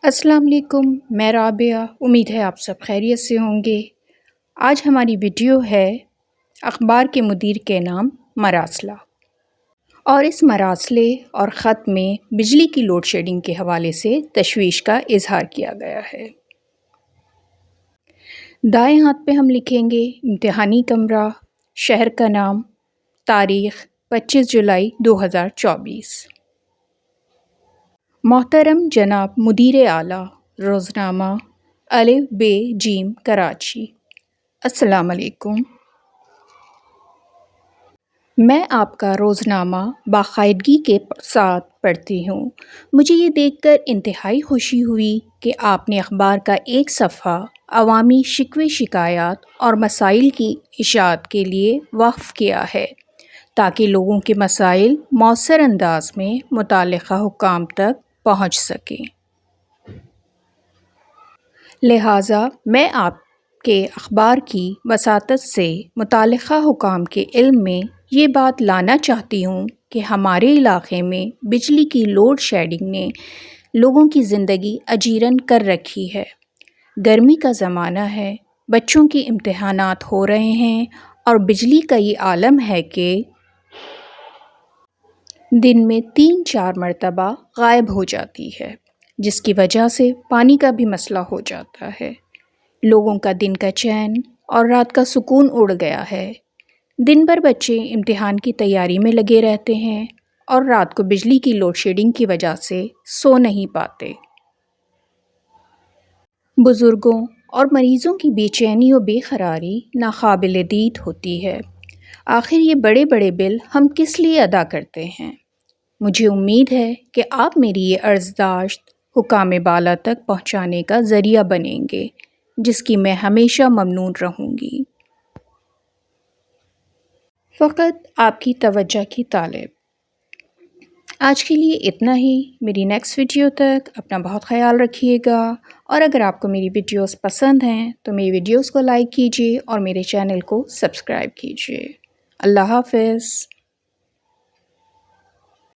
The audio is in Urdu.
السلام علیکم، میں رابعہ۔ امید ہے آپ سب خیریت سے ہوں گے۔ آج ہماری ویڈیو ہے اخبار کے مدیر کے نام مراسلہ، اور اس مراسلے اور خط میں بجلی کی لوڈ شیڈنگ کے حوالے سے تشویش کا اظہار کیا گیا ہے۔ دائیں ہاتھ پہ ہم لکھیں گے امتحانی کمرہ، شہر کا نام، تاریخ 25 جولائی 2024۔ محترم جناب مدیر اعلیٰ، روزنامہ الف ب ج کراچی، السلام علیکم۔ میں آپ کا روزنامہ باقاعدگی کے ساتھ پڑھتی ہوں۔ مجھے یہ دیکھ کر انتہائی خوشی ہوئی کہ آپ نے اخبار کا ایک صفحہ عوامی شکوے شکایات اور مسائل کی اشاعت کے لیے وقف کیا ہے تاکہ لوگوں کے مسائل مؤثر انداز میں متعلقہ حکام تک پہنچ سکیں۔ لہٰذا میں آپ کے اخبار کی وساطت سے متعلقہ حکام کے علم میں یہ بات لانا چاہتی ہوں کہ ہمارے علاقے میں بجلی کی لوڈ شیڈنگ نے لوگوں کی زندگی اجیرن کر رکھی ہے۔ گرمی کا زمانہ ہے، بچوں کے امتحانات ہو رہے ہیں اور بجلی کا یہ عالم ہے کہ دن میں 3-4 مرتبہ غائب ہو جاتی ہے، جس کی وجہ سے پانی کا بھی مسئلہ ہو جاتا ہے۔ لوگوں کا دن کا چین اور رات کا سکون اڑ گیا ہے۔ دن بھر بچے امتحان کی تیاری میں لگے رہتے ہیں اور رات کو بجلی کی لوڈ شیڈنگ کی وجہ سے سو نہیں پاتے۔ بزرگوں اور مریضوں کی بے چینی و بے قراری ناقابل دید ہوتی ہے۔ آخر یہ بڑے بڑے بل ہم کس لیے ادا کرتے ہیں؟ مجھے امید ہے کہ آپ میری یہ عرضداشت حکام بالا تک پہنچانے کا ذریعہ بنیں گے، جس کی میں ہمیشہ ممنون رہوں گی۔ فقط آپ کی توجہ کی طالب۔ آج کے لیے اتنا ہی۔ میری نیکسٹ ویڈیو تک اپنا بہت خیال رکھیے گا، اور اگر آپ کو میری ویڈیوز پسند ہیں تو میری ویڈیوز کو لائک کیجیے اور میرے چینل کو سبسکرائب کیجیے۔ اللہ حافظ۔